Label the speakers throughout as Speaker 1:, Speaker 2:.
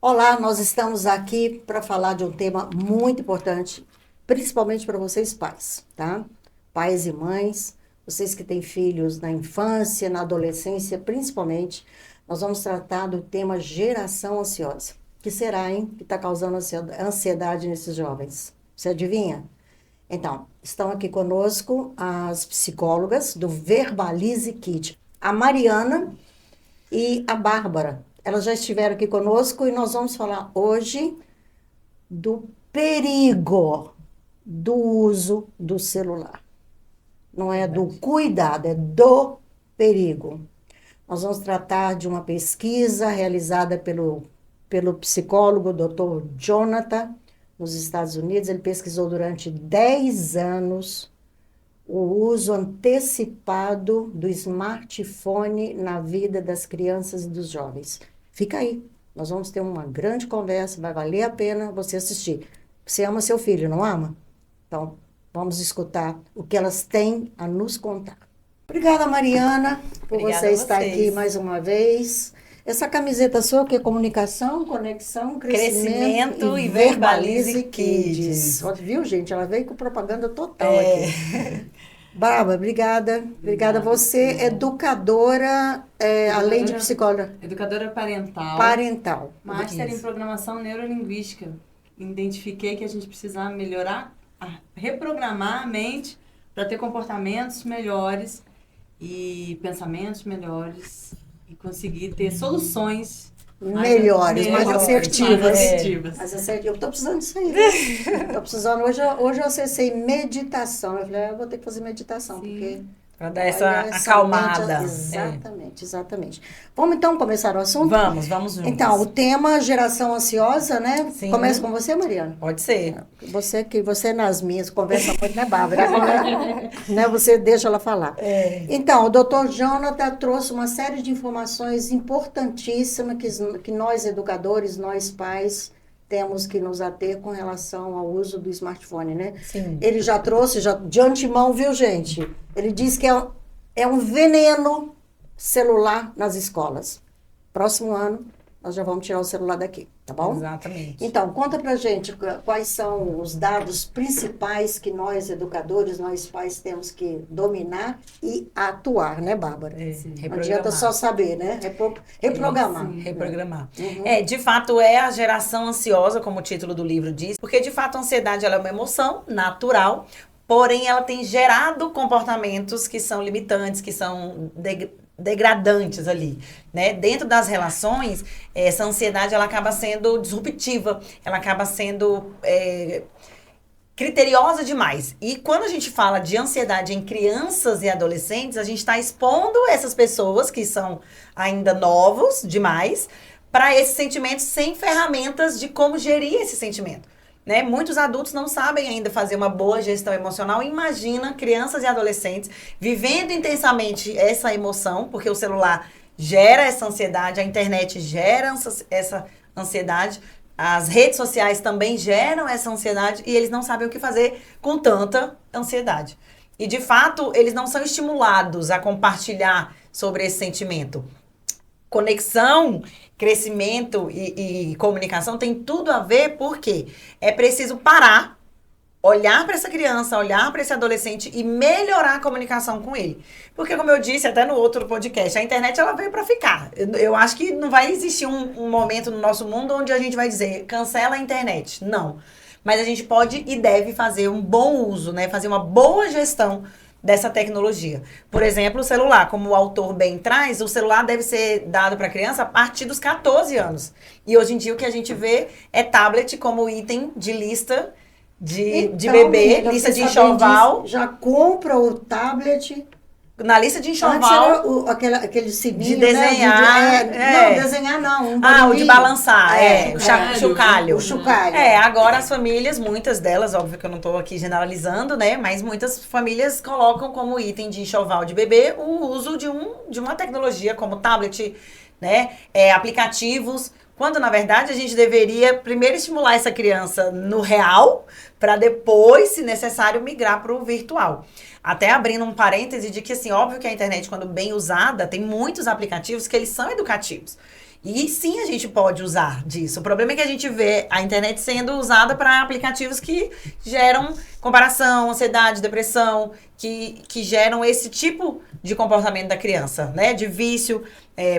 Speaker 1: Olá, nós estamos aqui para falar de um tema muito importante, principalmente para vocês pais, tá? Pais e mães, vocês que têm filhos na infância, na adolescência, principalmente, nós vamos tratar do tema geração ansiosa. Que será, hein? Que está causando ansiedade nesses jovens. Você adivinha? Então, estão aqui conosco as psicólogas do Verbalize Kid, a Mariana e a Bárbara. Elas já estiveram aqui conosco e nós vamos falar hoje do perigo do uso do celular. Não é do cuidado, é do perigo. Nós vamos tratar de uma pesquisa realizada pelo psicólogo Dr. Jonathan, nos Estados Unidos. Ele pesquisou durante 10 anos o uso antecipado do smartphone na vida das crianças e dos jovens. Fica aí, nós vamos ter uma grande conversa, vai valer a pena você assistir. Você ama seu filho, não ama? Então, vamos escutar o que elas têm a nos contar. Obrigada, Mariana, por você estar aqui mais uma vez. Essa camiseta sua, o que é comunicação, conexão, crescimento e Verbalize Kids. Viu, gente? Ela veio com propaganda total aqui. Bárbara, obrigada. Obrigada. Você é educadora, além de psicóloga.
Speaker 2: Educadora parental.
Speaker 1: Parental.
Speaker 2: Master em programação neurolinguística. Identifiquei que a gente precisava melhorar, reprogramar a mente para ter comportamentos melhores e pensamentos melhores e conseguir ter soluções
Speaker 1: melhores, mais assertivas.
Speaker 2: Mais assertivas.
Speaker 1: Eu estou precisando disso aí. Estou precisando. Hoje eu acessei meditação. Eu falei, eu vou ter que fazer meditação, porque...
Speaker 3: Para dar essa acalmada.
Speaker 1: Exatamente. Vamos então começar o assunto?
Speaker 3: Vamos juntos.
Speaker 1: Então, o tema geração ansiosa, né?
Speaker 3: Sim.
Speaker 1: Começa com você, Mariana?
Speaker 3: Pode ser.
Speaker 1: Você nas minhas conversa muito, né, Bárbara? Né? Você deixa ela falar. Então, o Dr. Jonathan trouxe uma série de informações importantíssimas que nós educadores, nós pais, temos que nos ater com relação ao uso do smartphone, né?
Speaker 3: Sim.
Speaker 1: Ele já trouxe, de antemão, viu, gente? Ele diz que é um veneno celular nas escolas. Próximo ano, nós já vamos tirar o celular daqui, tá bom?
Speaker 3: Exatamente.
Speaker 1: Então, conta pra gente quais são os dados principais que nós, educadores, nós pais, temos que dominar e atuar, né, Bárbara? Não adianta só saber, né? Reprogramar.
Speaker 3: Reprogramar.
Speaker 1: Uhum.
Speaker 3: De fato, é a geração ansiosa, como o título do livro diz, porque, de fato, a ansiedade ela é uma emoção natural, porém, ela tem gerado comportamentos que são limitantes, que são degradantes ali, né? Dentro das relações, essa ansiedade ela acaba sendo disruptiva, ela acaba sendo criteriosa demais. E quando a gente fala de ansiedade em crianças e adolescentes, a gente está expondo essas pessoas que são ainda novos demais para esses sentimentos sem ferramentas de como gerir esse sentimento. Né? Muitos adultos não sabem ainda fazer uma boa gestão emocional. Imagina crianças e adolescentes vivendo intensamente essa emoção, porque o celular gera essa ansiedade, a internet gera essa ansiedade, as redes sociais também geram essa ansiedade e eles não sabem o que fazer com tanta ansiedade. E, de fato, eles não são estimulados a compartilhar sobre esse sentimento. Conexão, crescimento e comunicação tem tudo a ver porque é preciso parar, olhar para essa criança, olhar para esse adolescente e melhorar a comunicação com ele. Porque, como eu disse até no outro podcast, a internet ela veio para ficar. Eu acho que não vai existir um momento no nosso mundo onde a gente vai dizer cancela a internet. Não. Mas a gente pode e deve fazer um bom uso, né? Fazer uma boa gestão dessa tecnologia. Por exemplo, o celular, como o autor bem traz, o celular deve ser dado para a criança a partir dos 14 anos. E hoje em dia o que a gente vê é tablet como item de lista de bebê, lista de enxoval.
Speaker 1: Já compra o tablet.
Speaker 3: Na lista de enxoval.
Speaker 1: Antes era aquele sininho,
Speaker 3: de desenhar.
Speaker 1: Não, desenhar não.
Speaker 3: O de balançar. O chocalho.
Speaker 1: O chocalho.
Speaker 3: Agora as famílias, muitas delas, óbvio que eu não estou aqui generalizando, né? Mas muitas famílias colocam como item de enxoval de bebê o uso de uma tecnologia como tablet, né? Aplicativos. Quando, na verdade, a gente deveria primeiro estimular essa criança no real, para depois, se necessário, migrar para o virtual. Até abrindo um parêntese de que, assim, óbvio que a internet, quando bem usada, tem muitos aplicativos que eles são educativos. E sim, a gente pode usar disso. O problema é que a gente vê a internet sendo usada para aplicativos que geram comparação, ansiedade, depressão, que geram esse tipo de comportamento da criança, né? De vício.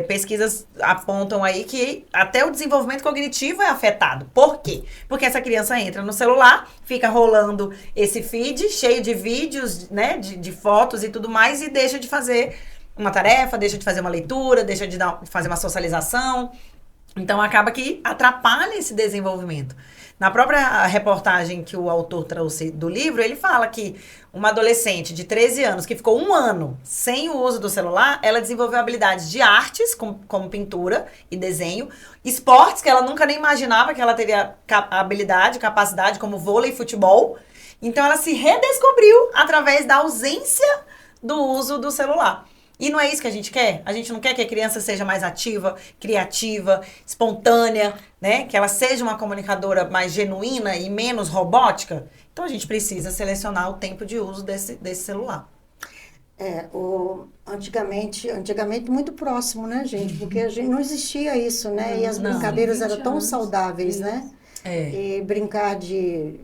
Speaker 3: Pesquisas apontam aí que até o desenvolvimento cognitivo é afetado. Por quê? Porque essa criança entra no celular, fica rolando esse feed cheio de vídeos, né? De fotos e tudo mais e deixa de fazer uma tarefa, deixa de fazer uma leitura, deixa de fazer uma socialização. Então, acaba que atrapalha esse desenvolvimento. Na própria reportagem que o autor trouxe do livro, ele fala que uma adolescente de 13 anos que ficou 1 ano sem o uso do celular, ela desenvolveu habilidades de artes, como pintura e desenho, esportes que ela nunca nem imaginava que ela teria habilidade, capacidade, como vôlei e futebol. Então, ela se redescobriu através da ausência do uso do celular. E não é isso que a gente quer? A gente não quer que a criança seja mais ativa, criativa, espontânea, né? Que ela seja uma comunicadora mais genuína e menos robótica? Então, a gente precisa selecionar o tempo de uso desse celular.
Speaker 1: Antigamente muito próximo, né, gente? Porque a gente não existia isso, né? E as brincadeiras eram tão saudáveis, né? E brincar de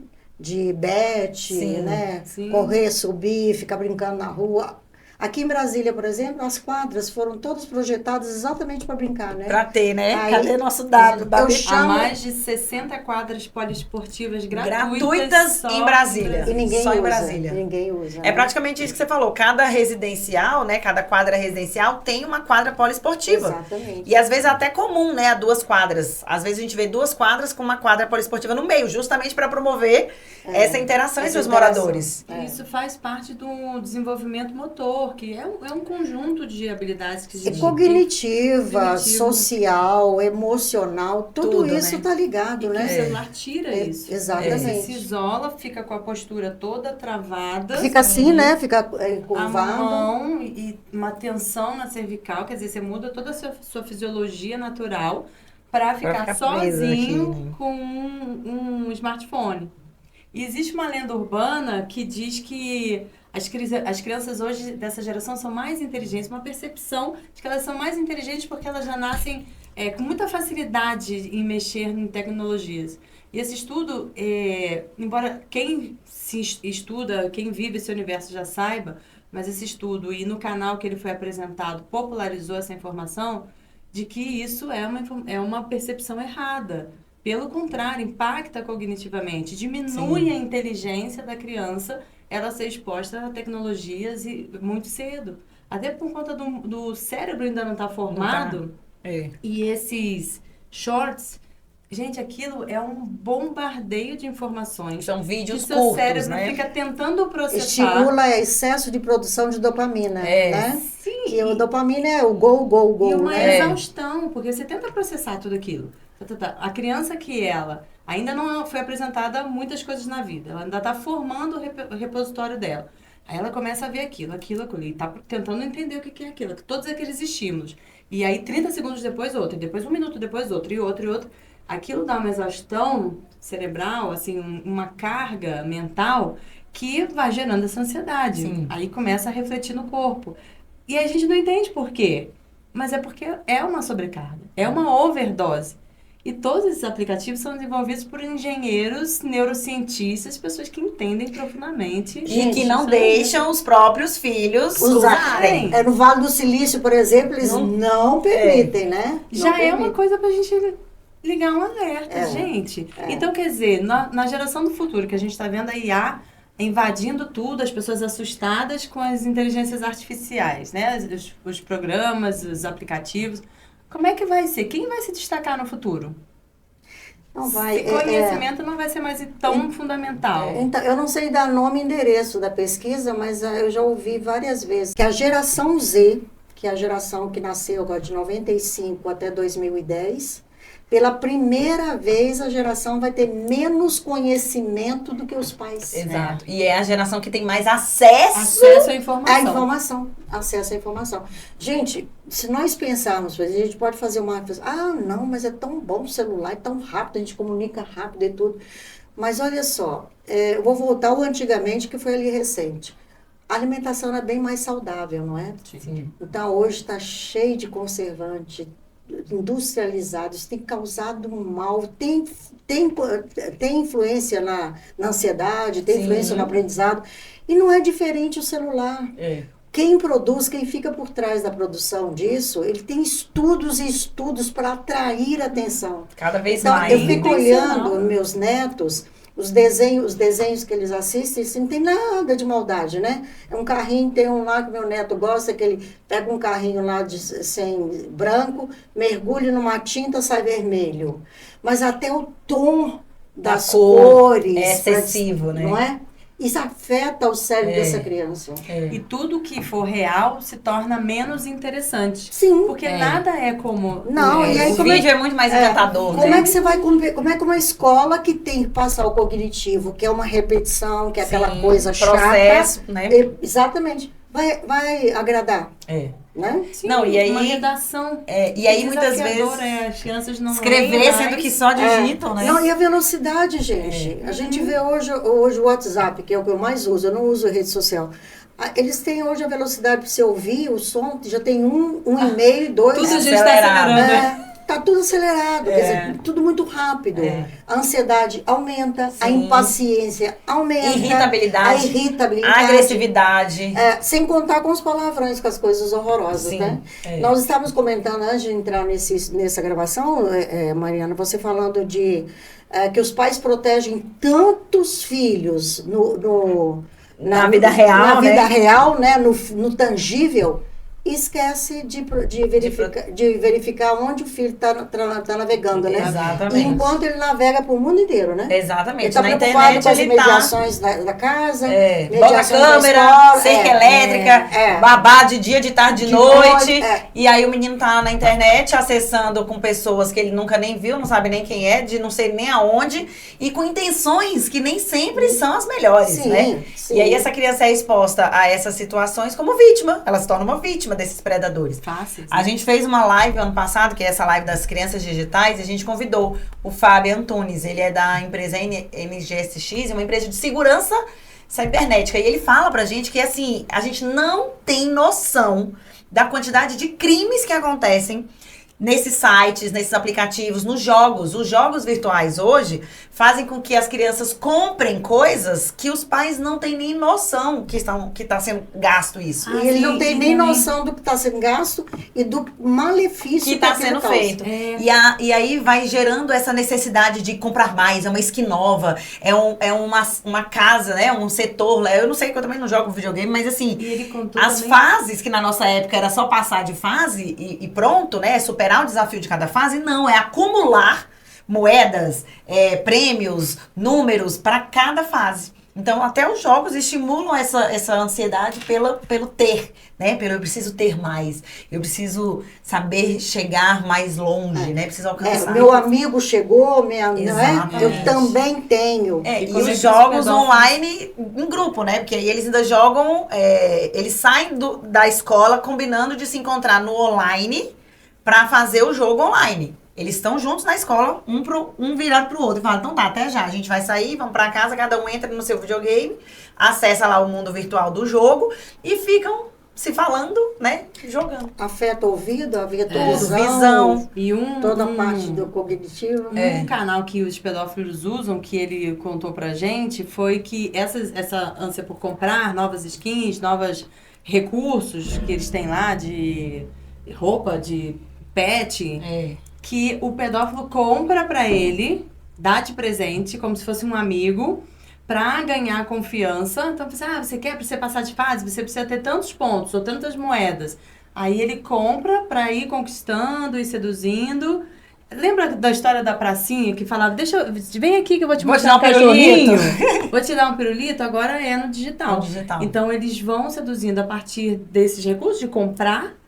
Speaker 1: bete, né? Sim. Correr, subir, ficar brincando na rua. Aqui em Brasília, por exemplo, as quadras foram todas projetadas exatamente para brincar, né?
Speaker 3: Para ter, né?
Speaker 1: Aí,
Speaker 3: cadê nosso dado?
Speaker 2: Há mais de 60 quadras poliesportivas gratuitas
Speaker 3: em Brasília.
Speaker 1: E ninguém
Speaker 3: só
Speaker 1: usa.
Speaker 3: Em Brasília.
Speaker 1: Ninguém usa.
Speaker 3: É praticamente isso que você falou. Cada residencial, né? Cada quadra residencial tem uma quadra poliesportiva.
Speaker 1: Exatamente.
Speaker 3: E às vezes é até comum, né? 2 quadras. Às vezes a gente vê 2 quadras com uma quadra poliesportiva no meio, justamente para promover essa interação entre os moradores.
Speaker 2: Isso faz parte do desenvolvimento motor, que é um conjunto de habilidades que a gente
Speaker 1: cognitiva, social, emocional, tudo isso está ligado, né?
Speaker 2: O celular tira isso.
Speaker 1: Exatamente.
Speaker 2: Você se isola, fica com a postura toda travada.
Speaker 1: Fica assim, né? Fica curvado.
Speaker 2: A mão e uma tensão na cervical, quer dizer, você muda toda a sua fisiologia natural para ficar sozinho aqui, né? Com um smartphone. E existe uma lenda urbana que diz que as crianças hoje dessa geração são mais inteligentes, uma percepção de que elas são mais inteligentes porque elas já nascem com muita facilidade em mexer em tecnologias. E esse estudo, embora quem estuda, quem vive esse universo já saiba, mas esse estudo e no canal que ele foi apresentado popularizou essa informação de que isso é uma percepção errada. Pelo contrário, impacta cognitivamente, diminui a inteligência da criança ela ser exposta a tecnologias muito cedo. Até por conta do cérebro ainda não estar formado. E esses shorts, gente, aquilo é um bombardeio de informações.
Speaker 3: São vídeos
Speaker 2: que
Speaker 3: curtos,
Speaker 2: seu cérebro
Speaker 3: né?
Speaker 2: fica tentando processar.
Speaker 1: Estimula excesso de produção de dopamina, né?
Speaker 2: Sim.
Speaker 1: E a dopamina é o go.
Speaker 2: E uma exaustão, porque você tenta processar tudo aquilo. A criança que ela ainda não foi apresentada muitas coisas na vida, ela ainda está formando o repositório dela. Aí ela começa a ver aquilo, e está tentando entender o que é aquilo, todos aqueles estímulos. E aí 30 segundos depois outro, e depois 1 minuto depois outro, e outro. Aquilo dá uma exaustão cerebral, assim, uma carga mental que vai gerando essa ansiedade.
Speaker 3: Sim.
Speaker 2: Aí começa a refletir no corpo. E a gente não entende por quê, mas é porque é uma sobrecarga, é uma overdose. E todos esses aplicativos são desenvolvidos por engenheiros, neurocientistas, pessoas que entendem profundamente.
Speaker 3: E que não deixam os próprios filhos usarem.
Speaker 1: No Vale do Silício, por exemplo, eles não permitem, né?
Speaker 2: Já é uma coisa pra gente ligar um alerta, gente. Então, quer dizer, na geração do futuro, que a gente está vendo a IA invadindo tudo, as pessoas assustadas com as inteligências artificiais, né? Os programas, os aplicativos. Como é que vai ser? Quem vai se destacar no futuro?
Speaker 1: Não vai.
Speaker 2: Conhecimento não vai ser mais tão fundamental.
Speaker 1: Então, eu não sei dar nome e endereço da pesquisa, mas eu já ouvi várias vezes que a geração Z, que é a geração que nasceu agora de 95 até 2010, pela primeira vez a geração vai ter menos conhecimento do que os pais.
Speaker 3: Exato. E é a geração que tem mais acesso
Speaker 2: à informação.
Speaker 1: Acesso à informação. Gente, se nós pensarmos, a gente pode fazer uma... não, mas é tão bom o celular, é tão rápido, a gente comunica rápido e tudo. Mas olha só, eu vou voltar ao antigamente, que foi ali recente. A alimentação era bem mais saudável, não é?
Speaker 3: Sim.
Speaker 1: Então, hoje está cheio de conservante, industrializado, isso tem causado um mal, tem influência na ansiedade, tem
Speaker 3: Sim.
Speaker 1: influência no aprendizado, e não é diferente o celular. Quem produz, quem fica por trás da produção disso, ele tem estudos e estudos para atrair atenção.
Speaker 3: Cada vez
Speaker 1: Então,
Speaker 3: mais.
Speaker 1: eu fico
Speaker 2: intencional.
Speaker 1: olhando meus netos, os desenhos que eles assistem, assim, não tem nada de maldade, né? É um carrinho, tem um lá que meu neto gosta, que ele pega um carrinho lá sem branco, mergulha numa tinta, sai vermelho. Mas até o tom das cores...
Speaker 3: É excessivo, né?
Speaker 1: Não é? Isso afeta o cérebro dessa criança.
Speaker 2: E tudo que for real se torna menos interessante.
Speaker 1: Sim.
Speaker 2: Porque nada é como...
Speaker 1: Não, e aí
Speaker 3: O
Speaker 1: como
Speaker 3: vídeo é muito mais encantador,
Speaker 1: Como
Speaker 3: né?
Speaker 1: é que você vai como é que uma escola que tem que passar o cognitivo, que é uma repetição, que é aquela
Speaker 3: Sim,
Speaker 1: coisa
Speaker 3: processo,
Speaker 1: chata,
Speaker 3: né?
Speaker 1: Exatamente, vai agradar, né?
Speaker 2: Sim,
Speaker 3: Não, e aí-
Speaker 2: uma redação
Speaker 3: E aí muitas vezes
Speaker 2: desafiadora, as crianças não
Speaker 3: escrever
Speaker 2: leem
Speaker 3: sendo
Speaker 2: mais.
Speaker 3: que só digitam, né?
Speaker 1: Não, e a velocidade, gente. A gente vê hoje o WhatsApp, que é o que eu mais uso, eu não uso rede social. Eles têm hoje a velocidade para você ouvir o som, já tem um e-mail, dois.
Speaker 2: Tudo já está
Speaker 3: acelerado.
Speaker 2: acelerando.
Speaker 1: Tá tudo acelerado, quer dizer, tudo muito rápido. A ansiedade aumenta, a
Speaker 3: Sim.
Speaker 1: impaciência aumenta.
Speaker 3: Irritabilidade.
Speaker 1: A irritabilidade.
Speaker 3: Agressividade.
Speaker 1: Sem contar com os palavrões, com as coisas horrorosas,
Speaker 3: Sim,
Speaker 1: né?
Speaker 3: é.
Speaker 1: Nós estávamos comentando, antes de entrar nessa gravação, Mariana, você falando de que os pais protegem tantos filhos
Speaker 3: Na vida real,
Speaker 1: na vida
Speaker 3: né?
Speaker 1: real, né? No tangível, e esquece de verificar onde o filho está navegando, né?
Speaker 3: Exatamente.
Speaker 1: E enquanto ele navega para o mundo inteiro, né? Ele
Speaker 3: Exatamente.
Speaker 1: está
Speaker 3: Na
Speaker 1: preocupado
Speaker 3: internet
Speaker 1: com as
Speaker 3: ele tá...
Speaker 1: mediações da casa,
Speaker 3: Bota
Speaker 1: mediações da
Speaker 3: câmera,
Speaker 1: escola,
Speaker 3: cerca elétrica, babá de dia, de tarde, de noite. E aí o menino tá na internet acessando com pessoas que ele nunca nem viu, não sabe nem quem é, de não sei nem aonde, e com intenções que nem sempre são as melhores,
Speaker 1: Sim,
Speaker 3: né?
Speaker 1: sim.
Speaker 3: E aí essa criança é exposta a essas situações como vítima. Ela se torna uma vítima desses predadores.
Speaker 2: Fáceis.
Speaker 3: A gente fez uma live ano passado, que é essa live das crianças digitais, e a gente convidou o Fábio Antunes. Ele é da empresa NGSX, uma empresa de segurança cibernética. E ele fala pra gente que, assim, a gente não tem noção da quantidade de crimes que acontecem nesses sites, nesses aplicativos, nos jogos. Os jogos virtuais hoje fazem com que as crianças comprem coisas que os pais não têm nem noção que está sendo gasto isso.
Speaker 1: E ele não tem nem
Speaker 2: também.
Speaker 1: noção do que está sendo gasto e do malefício
Speaker 3: Que está
Speaker 1: aquilo
Speaker 3: sendo
Speaker 1: causa.
Speaker 3: feito.
Speaker 2: É.
Speaker 3: E aí vai gerando essa necessidade de comprar mais, é uma skin nova, é uma casa, né? Um setor. Eu não sei, que eu também não jogo videogame, mas assim,
Speaker 2: E ele contou
Speaker 3: as
Speaker 2: também...
Speaker 3: fases que na nossa época era só passar de fase e pronto, né? Superar o desafio de cada fase, não, é acumular moedas, prêmios, números para cada fase. Então, até os jogos estimulam essa ansiedade pelo ter, né? Pelo eu preciso ter mais, eu preciso saber chegar mais longe, né? Preciso alcançar.
Speaker 1: Meu amigo chegou, não é?
Speaker 3: Exatamente.
Speaker 1: Eu também tenho.
Speaker 3: E
Speaker 2: como é que
Speaker 3: os
Speaker 2: os
Speaker 3: jogos
Speaker 2: pedófilos-
Speaker 3: online em grupo, né? Porque aí eles ainda jogam, eles saem da escola combinando de se encontrar no online pra fazer o jogo online. Eles estão juntos na escola, um virado pro outro. E falam, então tá, até já. A gente vai sair, vamos pra casa, cada um entra no seu videogame, acessa lá o mundo virtual do jogo e ficam se falando, né? Jogando.
Speaker 1: Afeta o ouvido, afeta a
Speaker 3: Tudo, visão.
Speaker 2: E
Speaker 1: toda a parte do cognitivo.
Speaker 2: Um canal que os pedófilos usam, que ele contou pra gente, foi que essa ânsia por comprar novas skins, novos recursos que eles têm lá de roupa, de pet, que o pedófilo compra pra ele, dá de presente, como se fosse um amigo, pra ganhar confiança. Então, você quer pra você passar de fase? Você precisa ter tantos pontos ou tantas moedas. Aí ele compra pra ir conquistando e seduzindo. Lembra da história da pracinha que falava, vem aqui que eu vou te mostrar um cachorrinho. Vou te dar um pirulito, agora é no digital.
Speaker 3: No digital.
Speaker 2: Então eles vão seduzindo a partir desses recursos de comprar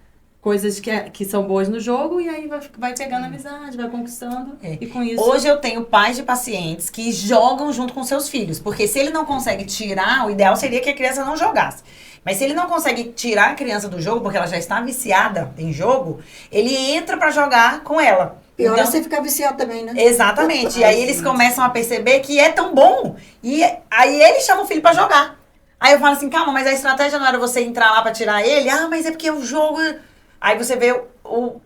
Speaker 2: coisas que são boas no jogo e aí vai pegando amizade, vai conquistando. E com isso...
Speaker 3: Hoje eu tenho pais de pacientes que jogam junto com seus filhos. Porque se ele não consegue tirar, o ideal seria que a criança não jogasse. Mas se ele não consegue tirar a criança do jogo, porque ela já está viciada em jogo, ele entra pra jogar com ela.
Speaker 1: Pior é
Speaker 3: Então,
Speaker 1: você ficar viciado também, né?
Speaker 3: exatamente. E aí eles começam a perceber que é tão bom. E aí eles chamam o filho pra jogar. Aí eu falo assim, calma, mas a estratégia não era você entrar lá pra tirar ele? Ah, mas é porque o jogo... Aí você vê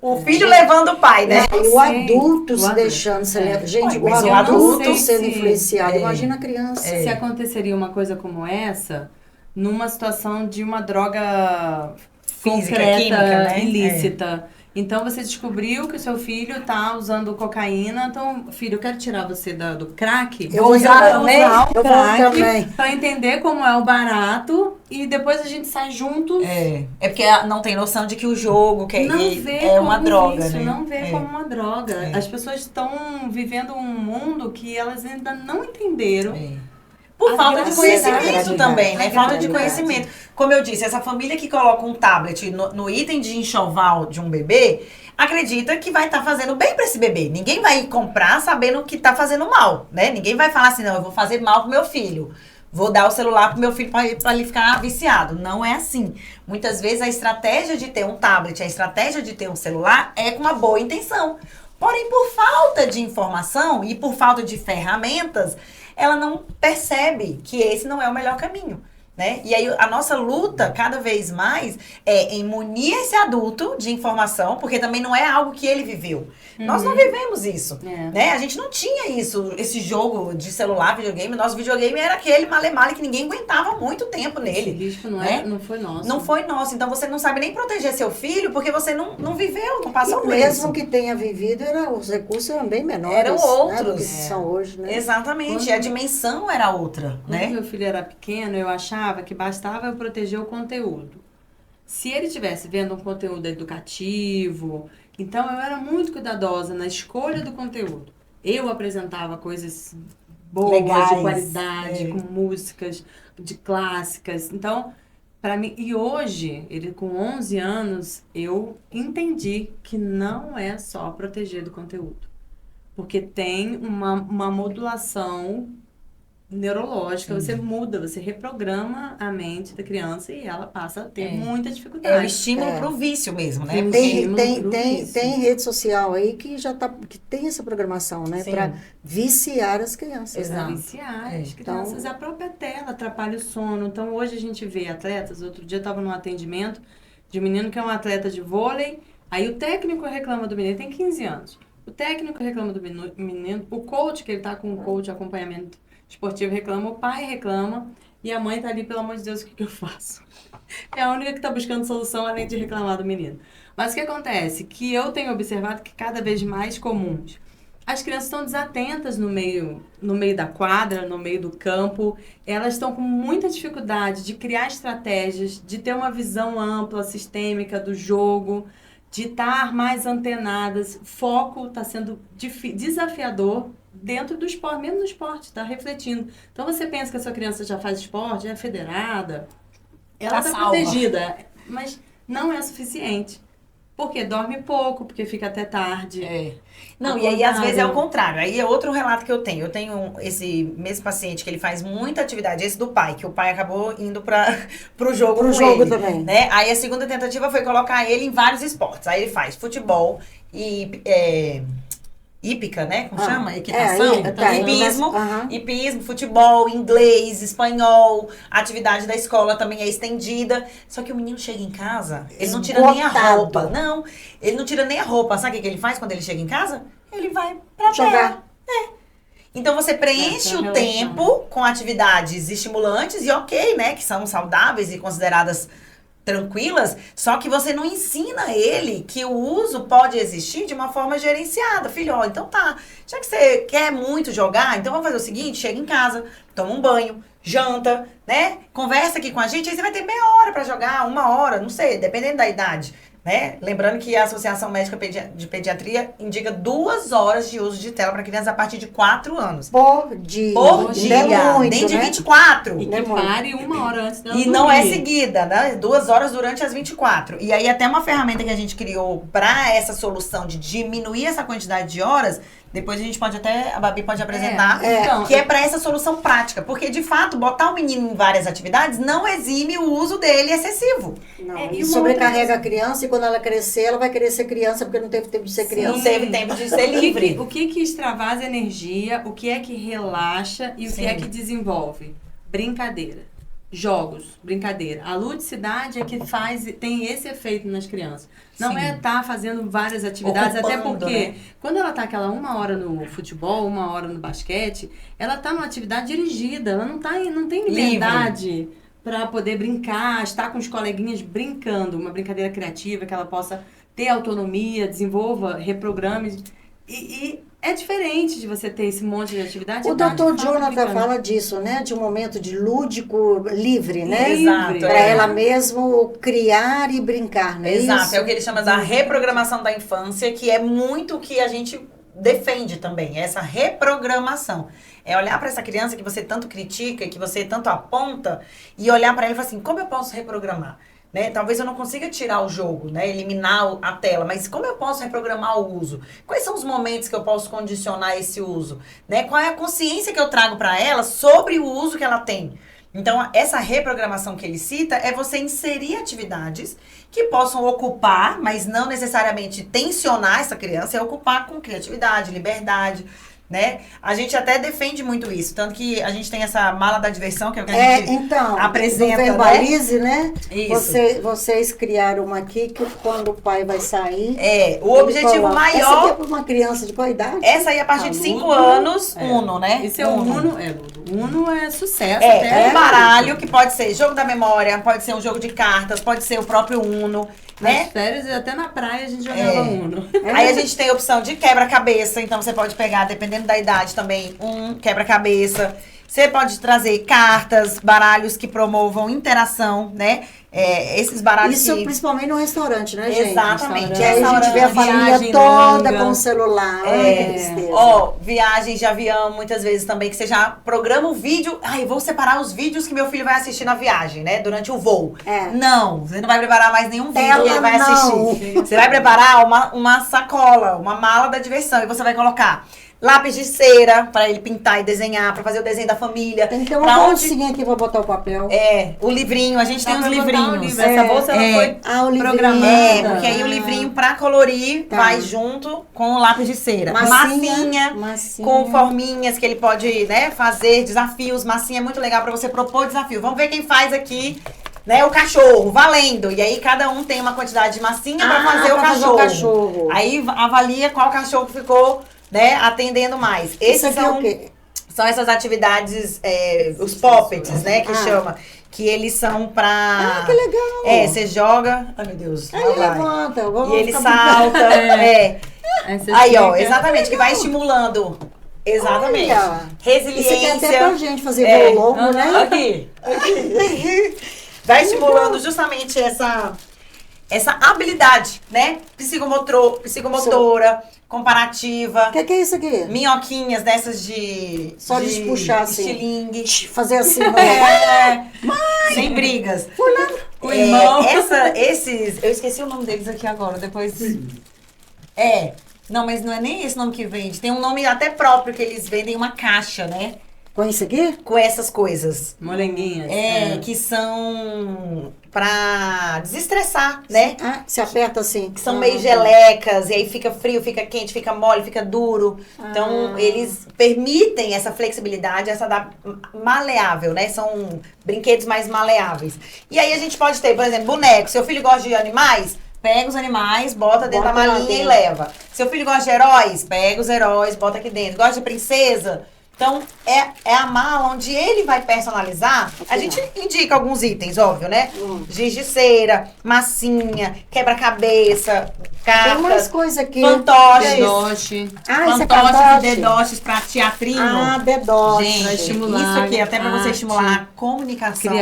Speaker 3: o filho levando o pai, né?
Speaker 1: E o adulto se deixando ser levado. Gente,
Speaker 3: Mas
Speaker 1: o
Speaker 3: o
Speaker 1: adulto
Speaker 2: adulto
Speaker 1: sendo
Speaker 2: se-
Speaker 1: influenciado. Imagina a criança.
Speaker 2: Se aconteceria uma coisa como essa, numa situação de uma droga
Speaker 3: Física,
Speaker 2: concreta,
Speaker 3: química, né?
Speaker 2: ilícita. Então, você descobriu que o seu filho tá usando cocaína. Então, filho, eu quero tirar você do crack.
Speaker 1: Eu vou usar também.
Speaker 2: usar o
Speaker 1: Eu vou
Speaker 2: crack
Speaker 1: também.
Speaker 2: pra entender como é o barato. E depois a gente sai juntos.
Speaker 3: É porque não tem noção de que o jogo
Speaker 2: Não vê
Speaker 3: é uma
Speaker 2: como
Speaker 3: droga,
Speaker 2: vício,
Speaker 3: né?
Speaker 2: não vê como uma droga.
Speaker 3: É.
Speaker 2: As pessoas estão vivendo um mundo que elas ainda não entenderam.
Speaker 3: Por
Speaker 2: A
Speaker 3: falta de
Speaker 2: gravidade.
Speaker 3: conhecimento também, né?
Speaker 2: A
Speaker 3: Falta de
Speaker 2: gravidade.
Speaker 3: conhecimento. Como eu disse, essa família que coloca um tablet no item de enxoval de um bebê, acredita que vai estar fazendo bem para esse bebê. Ninguém vai comprar sabendo que tá fazendo mal, né? Ninguém vai falar assim, não, eu vou fazer mal pro meu filho. Vou dar o celular pro meu filho para ele ficar viciado. Não é assim. Muitas vezes a estratégia de ter um tablet, a estratégia de ter um celular é com uma boa intenção. Porém, por falta de informação e por falta de ferramentas, ela não percebe que esse não é o melhor caminho, né? E aí a nossa luta, cada vez mais, é em munir esse adulto de informação, porque também não é algo que ele viveu. Nós não vivemos isso, né? A gente não tinha isso, esse jogo de celular, videogame. Nosso videogame era aquele male-male que ninguém aguentava muito tempo
Speaker 2: Esse
Speaker 3: nele.
Speaker 2: risco
Speaker 3: não
Speaker 2: foi nosso.
Speaker 3: Não foi nosso. Então você não sabe nem proteger seu filho, porque você não viveu, não
Speaker 1: E
Speaker 3: passou por
Speaker 1: mesmo
Speaker 3: isso.
Speaker 1: que tenha vivido, os recursos eram bem menores.
Speaker 3: Eram
Speaker 1: Né,
Speaker 3: outros.
Speaker 1: do que são hoje, né?
Speaker 3: Exatamente.
Speaker 2: Quando-
Speaker 3: E a dimensão era outra,
Speaker 2: Quando
Speaker 3: né?
Speaker 2: meu filho era pequeno, eu achava que bastava eu proteger o conteúdo. Se ele estivesse vendo um conteúdo educativo, então eu era muito cuidadosa na escolha do conteúdo. Eu apresentava coisas boas,
Speaker 3: Legais,
Speaker 2: de qualidade,
Speaker 3: é.
Speaker 2: com músicas de clássicas. Então, para mim, e hoje, ele com 11 anos, eu entendi que não é só proteger do conteúdo. Porque tem uma modulação neurológica, você muda, você reprograma a mente da criança e ela passa a ter muita dificuldade.
Speaker 3: É o estímulo pro vício mesmo, né?
Speaker 2: Sim.
Speaker 3: Porque-
Speaker 1: Tem rede social aí que já que tem essa programação, né?
Speaker 3: Sim.
Speaker 1: Para viciar as crianças.
Speaker 3: Exato.
Speaker 1: Né?
Speaker 2: Viciar
Speaker 3: É.
Speaker 2: as crianças, a própria tela atrapalha o sono. Então, hoje a gente vê atletas. Outro dia eu estava num atendimento de um menino que é um atleta de vôlei. Aí o técnico reclama do menino, tem 15 anos. O técnico reclama do menino, o coach, que ele tá com o coach, acompanhamento esportivo, reclama, o pai reclama. E a mãe tá ali, pelo amor de Deus, o que eu faço? É a única que tá buscando solução, além de reclamar do menino. Mas o que acontece? Que eu tenho observado que cada vez mais comuns. As crianças estão desatentas no meio da quadra, no meio do campo. Elas estão com muita dificuldade de criar estratégias, de ter uma visão ampla, sistêmica do jogo, de estar mais antenadas. Foco está sendo desafiador dentro do esporte, mesmo no esporte, está refletindo. Então, você pensa que a sua criança já faz esporte, já é federada, ela está
Speaker 3: salva.
Speaker 2: protegida, mas não é suficiente. Porque dorme pouco, porque fica até tarde.
Speaker 3: Não, e aí às
Speaker 2: Acordado.
Speaker 3: vezes é o contrário. Aí é outro relato que eu tenho. Eu tenho esse mesmo paciente que ele faz muita atividade, esse do pai, que o pai acabou indo pro jogo
Speaker 1: Pro
Speaker 3: com
Speaker 1: jogo
Speaker 3: ele,
Speaker 1: também.
Speaker 3: né? Aí a segunda tentativa foi colocar ele em vários esportes. Aí ele faz futebol e hípica, né? Como chama? Equitação, hipismo. Hipismo, futebol, inglês, espanhol, a atividade da escola também é estendida. Só que o menino chega em casa, ele não tira nem a
Speaker 1: Esgotado.
Speaker 3: roupa. Não, ele não tira nem a roupa. Sabe o que ele faz quando ele chega em casa? Ele vai pra
Speaker 1: Jogar.
Speaker 3: terra. Então você preenche
Speaker 2: Pra
Speaker 3: o
Speaker 2: relaxar.
Speaker 3: tempo com atividades estimulantes e ok, né? Que são saudáveis e consideradas tranquilas, só que você não ensina ele que o uso pode existir de uma forma gerenciada. Filho, ó, então tá, já que você quer muito jogar, então vamos fazer o seguinte, chega em casa, toma um banho, janta, né? Conversa aqui com a gente, aí você vai ter meia hora pra jogar, 1 hora, não sei, dependendo da idade, né? Lembrando que a Associação Médica de Pediatria indica 2 horas de uso de tela para crianças a partir de 4 anos.
Speaker 1: Por dia.
Speaker 3: Por
Speaker 1: Não
Speaker 3: dia,
Speaker 1: é muito,
Speaker 3: nem de
Speaker 1: né?
Speaker 3: 24.
Speaker 2: E
Speaker 1: Não é
Speaker 2: que
Speaker 1: muito.
Speaker 2: pare 1 hora antes dela
Speaker 3: E não é
Speaker 2: dormir.
Speaker 3: seguida, né? 2 horas durante as 24. E aí até uma ferramenta que a gente criou para essa solução de diminuir essa quantidade de horas, depois a gente pode até, a Babi pode apresentar,
Speaker 2: Então,
Speaker 3: que é para essa solução prática. Porque, de fato, botar o menino em várias atividades não exime o uso dele excessivo.
Speaker 1: Não,
Speaker 2: É,
Speaker 1: e
Speaker 2: e uma
Speaker 1: sobrecarrega
Speaker 2: outra
Speaker 1: a criança e quando ela crescer, ela vai querer ser criança porque não teve tempo de ser
Speaker 3: Não
Speaker 1: criança.
Speaker 3: teve tempo de ser livre.
Speaker 2: O que extravasa energia, o que é que relaxa e o que é
Speaker 3: Sim.
Speaker 2: que desenvolve? Brincadeira. jogos, brincadeira. A ludicidade é que tem esse efeito nas crianças. Não
Speaker 3: Sim.
Speaker 2: é estar fazendo várias atividades, até
Speaker 3: Ocupando,
Speaker 2: porque
Speaker 3: né?
Speaker 2: quando ela tá aquela 1 hora no futebol, 1 hora no basquete, ela tá numa atividade dirigida, ela não tem liberdade para poder brincar, estar com os coleguinhas brincando, uma brincadeira criativa, que ela possa ter autonomia, desenvolva, reprograme. E é diferente de você ter esse monte de atividade.
Speaker 1: O
Speaker 2: e tá, de
Speaker 1: Dr.
Speaker 2: fato,
Speaker 1: Jonathan
Speaker 2: brincando.
Speaker 1: fala disso, né? De um momento de lúdico livre, né?
Speaker 3: Exato,
Speaker 1: Para ela mesmo criar e brincar, não é
Speaker 3: Exato,
Speaker 1: isso?
Speaker 3: é o que ele chama da reprogramação da infância, que é muito o que a gente defende também, essa reprogramação. É olhar para essa criança que você tanto critica, que você tanto aponta, e olhar para ela e falar assim, como eu posso reprogramar? Né? Talvez eu não consiga tirar o jogo, né? Eliminar a tela, mas como eu posso reprogramar o uso? Quais são os momentos que eu posso condicionar esse uso? Né? Qual é a consciência que eu trago para ela sobre o uso que ela tem? Então, essa reprogramação que ele cita é você inserir atividades que possam ocupar, mas não necessariamente tensionar essa criança, é ocupar com criatividade, liberdade, né? A gente até defende muito isso, tanto que a gente tem essa mala da diversão, que é o que a gente
Speaker 1: então,
Speaker 3: apresenta,
Speaker 1: no Verbalize, né?
Speaker 3: Isso.
Speaker 1: Vocês criaram uma aqui que quando o pai vai sair...
Speaker 3: O objetivo maior...
Speaker 1: Essa aqui é para uma criança de qual idade?
Speaker 3: Essa aí, a partir de 5
Speaker 2: Ludo,
Speaker 3: anos,
Speaker 2: é.
Speaker 3: Uno, né?
Speaker 2: Esse é o Uno. Uno é sucesso.
Speaker 3: É um baralho que pode ser jogo da memória, pode ser um jogo de cartas, pode ser o próprio Uno, né?
Speaker 2: Nas férias e até na praia a gente jogava Uno.
Speaker 3: Aí a gente tem a opção de quebra-cabeça, então você pode pegar, dependendo da idade também, um quebra-cabeça. Você pode trazer cartas, baralhos que promovam interação, né? Esses baralhos
Speaker 1: Isso
Speaker 3: que...
Speaker 1: principalmente no restaurante, né, gente?
Speaker 3: Exatamente.
Speaker 1: Que aí a gente vê a família
Speaker 2: Viagem
Speaker 1: toda
Speaker 2: longa.
Speaker 1: com o celular. Ai, que tristeza.
Speaker 3: Viagens de avião, muitas vezes também, que você já programa o vídeo. Ai, vou separar os vídeos que meu filho vai assistir na viagem, né? Durante o voo. Não, você não vai preparar mais nenhum vídeo que ele vai assistir. Você vai preparar uma sacola, uma mala da diversão, e você vai colocar lápis de cera para ele pintar e desenhar, para fazer o desenho da família.
Speaker 1: Tem que ter uma bolsinha aqui para botar o papel.
Speaker 3: O livrinho, a gente tem os livrinhos.
Speaker 2: Essa bolsa ela foi
Speaker 1: o livrinho.
Speaker 2: programada.
Speaker 3: Porque aí o livrinho pra colorir vai junto com o lápis de cera. Massinha, com forminhas que ele pode, né, fazer desafios. Massinha é muito legal pra você propor desafio. Vamos ver quem faz aqui, né, o cachorro, valendo. E aí cada um tem uma quantidade de massinha pra fazer o cachorro. Aí avalia qual cachorro ficou, né, atendendo mais.
Speaker 1: Esses são o quê?
Speaker 3: São essas atividades, os poppets, né, que chama. Que eles são pra...
Speaker 1: que legal!
Speaker 3: Você joga... Ai, meu Deus.
Speaker 1: Aí levanta.
Speaker 3: E ele salta. Aí, ó, exatamente, que vai estimulando. Exatamente.
Speaker 1: Olha.
Speaker 3: Resiliência.
Speaker 1: Isso aqui é até pra gente fazer voo longo, né?
Speaker 3: Aqui. Vai estimulando justamente essa habilidade, né? Psicomotora, comparativa.
Speaker 1: O que é isso aqui?
Speaker 3: Minhoquinhas dessas de...
Speaker 1: Só de puxar assim.
Speaker 3: Estilingue.
Speaker 1: Fazer assim.
Speaker 3: Sem brigas.
Speaker 2: O irmão.
Speaker 3: Eu esqueci o nome deles aqui agora, depois... Não, mas não é nem esse nome que vende. Tem um nome até próprio que eles vendem, uma caixa, né?
Speaker 1: Com isso aqui?
Speaker 3: Com essas coisas.
Speaker 2: Molenguinhas.
Speaker 3: Que são pra desestressar, né?
Speaker 1: Se aperta assim.
Speaker 3: Que são meio gelecas, e aí fica frio, fica quente, fica mole, fica duro. Então, eles permitem essa flexibilidade, maleável, né? São brinquedos mais maleáveis. E aí a gente pode ter, por exemplo, boneco. Seu filho gosta de animais? Pega os animais, bota dentro da malinha e leva. Seu filho gosta de heróis? Pega os heróis, bota aqui dentro. Gosta de princesa? Então, é a mala onde ele vai personalizar. A gente indica alguns itens, óbvio, né? Giz de cera, massinha, quebra-cabeça, cartas.
Speaker 1: Tem umas coisas aqui.
Speaker 3: Fantoches.
Speaker 2: Dedoche.
Speaker 1: Isso é
Speaker 3: Fantoches
Speaker 1: fantoche.
Speaker 3: e dedoches pra teatrinho.
Speaker 1: Dedoche.
Speaker 3: Gente,
Speaker 2: Pra estimular
Speaker 3: isso aqui, até pra você
Speaker 2: arte,
Speaker 3: estimular a comunicação.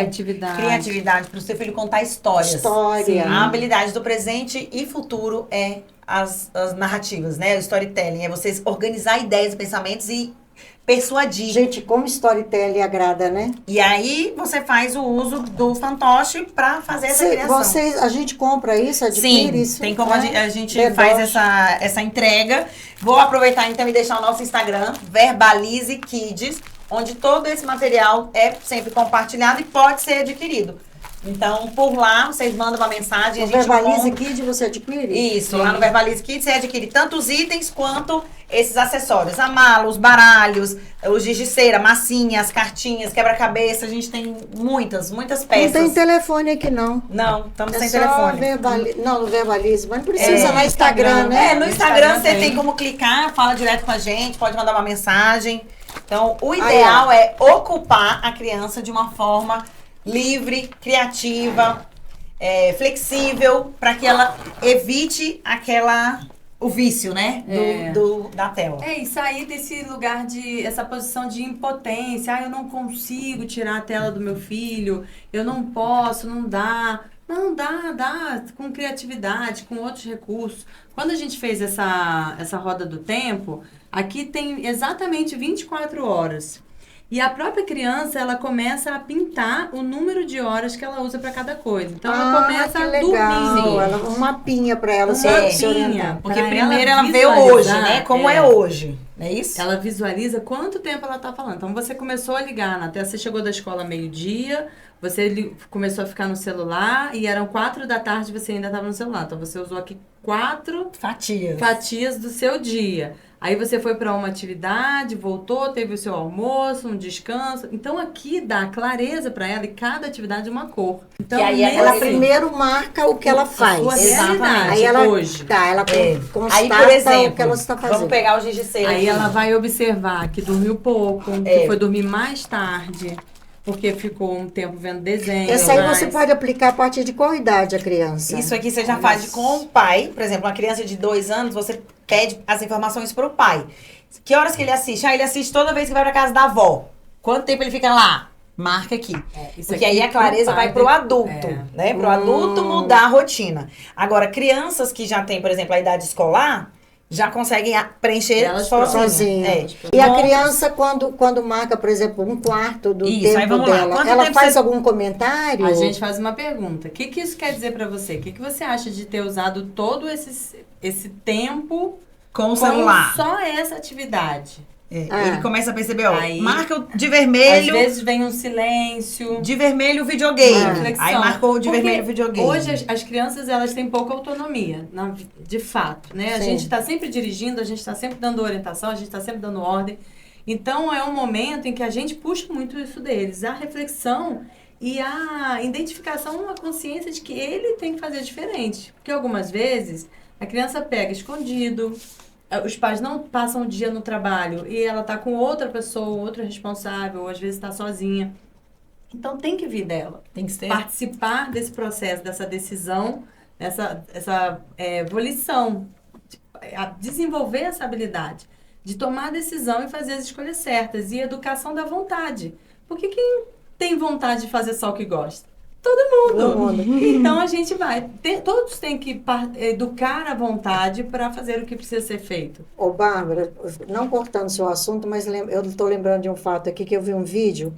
Speaker 3: Criatividade, pro seu filho contar histórias. A habilidade do presente e futuro é as narrativas, né? O storytelling. É você organizar ideias e pensamentos e persuadir.
Speaker 1: Gente, como storytelling agrada, né?
Speaker 3: E aí você faz o uso do fantoche pra fazer essa criação.
Speaker 1: A gente compra isso, adquire isso?
Speaker 3: Tem como a gente faz essa entrega. Vou aproveitar então e deixar o nosso Instagram, Verbalize Kids, onde todo esse material é sempre compartilhado e pode ser adquirido. Então, por lá, vocês mandam uma mensagem.
Speaker 1: No Verbalize Kids você adquire?
Speaker 3: Isso, lá no Verbalize Kids você adquire tanto os itens quanto esses acessórios. A mala, os baralhos, Os giz de cera, massinhas, cartinhas, quebra-cabeça, a gente tem muitas
Speaker 1: Não
Speaker 3: peças.
Speaker 1: tem telefone aqui, não.
Speaker 3: Não, estamos
Speaker 1: É
Speaker 3: sem
Speaker 1: só
Speaker 3: telefone.
Speaker 1: Não, no Verbalize, mas não precisa no Instagram, né?
Speaker 3: No Instagram você tem como clicar, fala direto com a gente, pode mandar uma mensagem. Então, o ideal é ocupar a criança de uma forma livre, criativa, flexível, para que ela evite o vício, né? Da tela.
Speaker 2: E sair desse lugar essa posição de impotência. Eu não consigo tirar a tela do meu filho, eu não posso, não dá. Não, dá, com criatividade, com outros recursos. Quando a gente fez essa roda do tempo, aqui tem exatamente 24 horas. E a própria criança, ela começa a pintar o número de horas que ela usa para cada coisa. Então, ela começa a dormir.
Speaker 1: Um mapinha para ela se orientar.
Speaker 3: Porque primeiro ela vê hoje, né? Como é hoje. Não é isso?
Speaker 2: Ela visualiza quanto tempo ela tá falando. Então, você começou a ligar, até você chegou da escola meio-dia, você começou a ficar no celular e eram 4 da tarde e você ainda estava no celular. Então, você usou aqui 4 fatias do seu dia. Aí você foi para uma atividade, voltou, teve o seu almoço, um descanso. Então, aqui dá clareza para ela e cada atividade uma cor. Então,
Speaker 3: e aí
Speaker 1: ela primeiro marca o que ela faz.
Speaker 2: A sua realidade
Speaker 1: aí ela,
Speaker 2: hoje.
Speaker 1: Ela constata
Speaker 3: aí, por exemplo,
Speaker 1: o que ela está fazendo.
Speaker 3: Vamos pegar o giz de cera.
Speaker 2: Aí ela vai observar que dormiu pouco, que foi dormir mais tarde, porque ficou um tempo vendo desenho.
Speaker 1: Essa aí você pode aplicar a partir de qual idade a criança?
Speaker 3: Isso aqui você já faz com o pai. Por exemplo, uma criança de 2 anos, você pede as informações para o pai. Que horas que ele assiste? Ele assiste toda vez que vai para casa da avó. Quanto tempo ele fica lá? Marca aqui. Porque aí a clareza vai pro adulto, né? Pro adulto mudar a rotina. Agora, crianças que já têm, por exemplo, a idade escolar, já conseguem preencher
Speaker 1: sozinha. E a criança, quando marca, por exemplo, um quarto do tempo dela, ela faz algum comentário?
Speaker 2: A gente faz uma pergunta. O que isso quer dizer para você? O que você acha de ter usado todo esse tempo
Speaker 3: com o celular?
Speaker 2: Só essa atividade.
Speaker 3: Ele começa a perceber, marca de vermelho.
Speaker 2: Às vezes vem um silêncio.
Speaker 3: De vermelho, videogame. Aí marcou de vermelho, videogame.
Speaker 2: Hoje as crianças, elas têm pouca autonomia, de fato, né? Sim. A gente está sempre dirigindo, a gente está sempre dando orientação, a gente está sempre dando ordem. Então, é um momento em que a gente puxa muito isso deles. A reflexão e a identificação, a consciência de que ele tem que fazer diferente. Porque algumas vezes, a criança pega escondido, os pais não passam o dia no trabalho e ela tá com outra pessoa, outra responsável, ou às vezes está sozinha. Então tem que vir dela.
Speaker 3: Tem que
Speaker 2: participar desse processo, dessa decisão, essa volição, desenvolver essa habilidade de tomar a decisão e fazer as escolhas certas. E educação da vontade. Porque quem tem vontade de fazer só o que gosta? Todo mundo. Então, a gente todos têm que educar a vontade para fazer o que precisa ser feito.
Speaker 1: Ô, Bárbara, não cortando seu assunto, mas eu estou lembrando de um fato aqui, que eu vi um vídeo,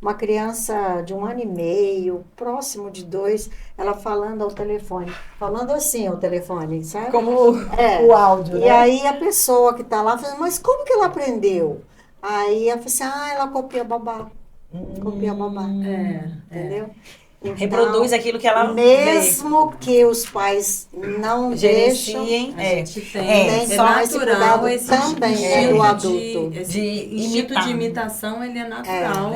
Speaker 1: uma criança de 1 ano e meio, próximo de 2, ela falando ao telefone. Falando assim ao telefone, sabe?
Speaker 3: Como o áudio, né?
Speaker 1: E aí a pessoa que está lá fala, mas como que ela aprendeu? Aí ela fala assim, ela copia babá. Copia babá. Entendeu?
Speaker 3: Então, reproduz aquilo que ela
Speaker 1: mesmo que os pais não deixem,
Speaker 2: a gente tem
Speaker 1: só natural esse também do adulto.
Speaker 2: Esse instinto de imitação, ele é natural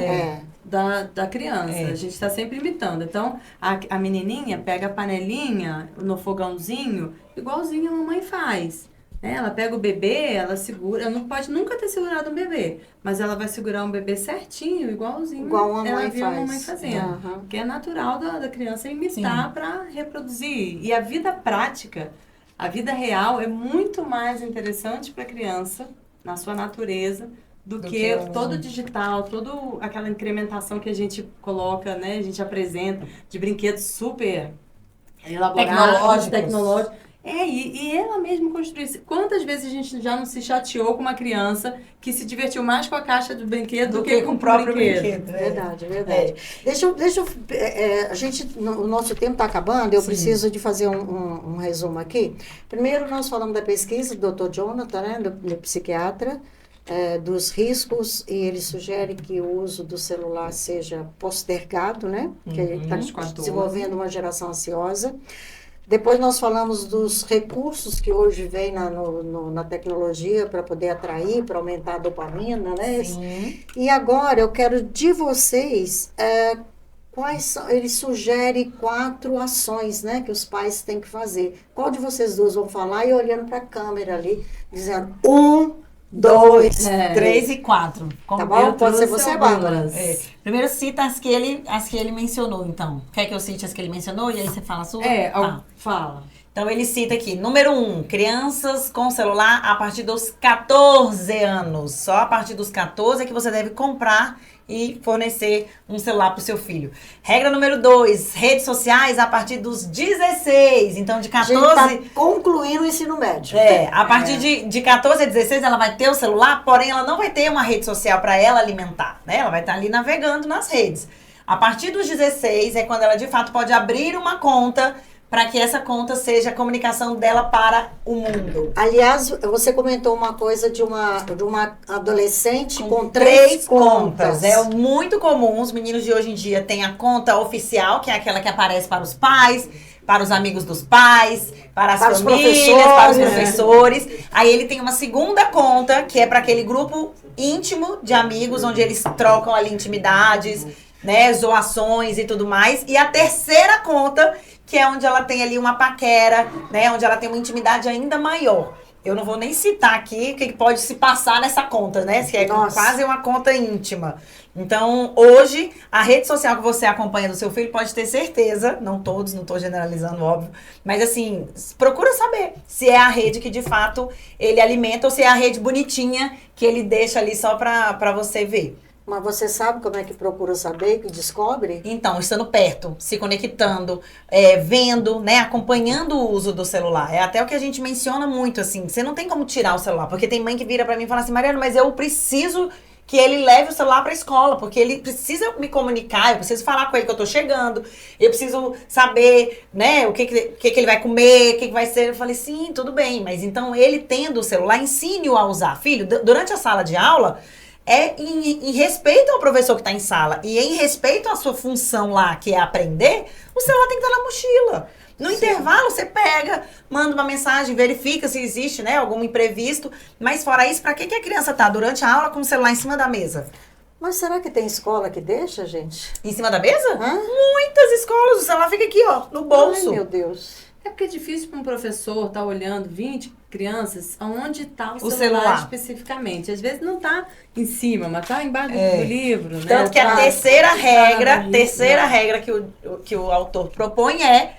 Speaker 2: da criança. A gente está sempre imitando. Então, a menininha pega a panelinha no fogãozinho, igualzinho a mamãe faz. Ela pega o bebê, ela segura. Ela não pode nunca ter segurado um bebê, mas ela vai segurar um bebê certinho, igualzinho.
Speaker 1: Igual a mamãe
Speaker 2: viu a mamãe fazendo. Porque é natural da criança imitar para reproduzir. E a vida prática, a vida real, é muito mais interessante para a criança, na sua natureza, do que todo digital, toda aquela incrementação que a gente coloca, né? A gente apresenta de brinquedos super elaborados, tecnológicos. E ela mesma construiu. Quantas vezes a gente já não se chateou com uma criança que se divertiu mais com a caixa do brinquedo do que com o próprio brinquedo?
Speaker 1: Verdade. Deixa eu o nosso tempo está acabando, eu preciso de fazer um resumo aqui. Primeiro, nós falamos da pesquisa do Dr. Jonathan, né, do psiquiatra, dos riscos, e ele sugere que o uso do celular seja postergado, né? Que está desenvolvendo uma geração ansiosa. Depois nós falamos dos recursos que hoje vem na tecnologia para poder atrair, para aumentar a dopamina, né?
Speaker 3: Sim.
Speaker 1: E agora eu quero de vocês, quais são, ele sugere 4 ações, né, que os pais têm que fazer. Qual de vocês duas vão falar e olhando para a câmera ali, dizendo 1, 2,
Speaker 3: 3 e 4.
Speaker 1: Tá bom? Pode ser você, Bárbara.
Speaker 3: Primeiro cita as que ele mencionou, então. Quer que eu cite as que ele mencionou e aí você fala a sua?
Speaker 2: Fala.
Speaker 3: Então ele cita aqui, número 1, crianças com celular a partir dos 14 anos. Só a partir dos 14 é que você deve comprar e fornecer um celular para o seu filho. Regra número 2, redes sociais a partir dos 16. Então de 14...
Speaker 1: A gente tá concluindo o ensino médio.
Speaker 3: A partir de 14 a 16 ela vai ter o celular, porém ela não vai ter uma rede social para ela alimentar, né? Ela vai estar ali navegando nas redes. A partir dos 16 é quando ela de fato pode abrir uma conta para que essa conta seja a comunicação dela para o mundo.
Speaker 1: Aliás, você comentou uma coisa de uma adolescente com
Speaker 3: 3 contas. É muito comum, os meninos de hoje em dia têm a conta oficial, que é aquela que aparece para os pais, para os amigos dos pais, para as famílias, para os professores. Aí ele tem uma segunda conta, que é para aquele grupo íntimo de amigos, onde eles trocam ali intimidades, né, zoações e tudo mais. E a terceira conta, que é onde ela tem ali uma paquera, né? Onde ela tem uma intimidade ainda maior. Eu não vou nem citar aqui o que pode se passar nessa conta, né? Que é quase uma conta íntima. Então, hoje, a rede social que você acompanha do seu filho pode ter certeza, não todos, não estou generalizando, óbvio, mas assim, procura saber se é a rede que de fato ele alimenta ou se é a rede bonitinha que ele deixa ali só pra você ver.
Speaker 1: Mas você sabe como é que procura saber, que descobre?
Speaker 3: Então, estando perto, se conectando, vendo, né, acompanhando o uso do celular. É até o que a gente menciona muito, assim, você não tem como tirar o celular, porque tem mãe que vira pra mim e fala assim, Mariana, mas eu preciso que ele leve o celular pra escola, porque ele precisa me comunicar, eu preciso falar com ele que eu tô chegando, eu preciso saber, né, o que ele vai comer, o que vai ser. Eu falei, sim, tudo bem, mas então ele tendo o celular, ensine-o a usar. Filho, durante a sala de aula, em respeito ao professor que está em sala e em respeito à sua função lá, que é aprender, o celular tem que estar na mochila. No intervalo, você pega, manda uma mensagem, verifica se existe, né, algum imprevisto. Mas fora isso, para que a criança tá durante a aula com o celular em cima da mesa?
Speaker 1: Mas será que tem escola que deixa, gente?
Speaker 3: Em cima da mesa? Muitas escolas, o celular fica aqui, ó, no bolso.
Speaker 1: Ai, meu Deus.
Speaker 2: É porque é difícil para um professor estar olhando 20 crianças, aonde está o celular
Speaker 3: celular
Speaker 2: especificamente. Às vezes não está em cima, mas está embaixo do livro, né?
Speaker 3: Tanto que a terceira regra que o autor propõe é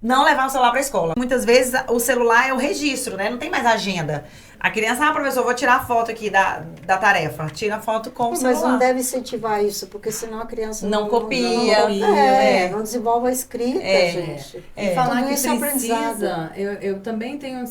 Speaker 3: não levar o celular para a escola. Muitas vezes o celular é o registro, né? Não tem mais agenda. A criança, professor, vou tirar a foto aqui da tarefa. Tira a foto com o celular.
Speaker 1: Mas não deve incentivar isso, porque senão a criança
Speaker 3: não copia.
Speaker 1: Não desenvolve a escrita, gente.
Speaker 2: E falar que
Speaker 1: isso é
Speaker 2: precisa, eu também tenho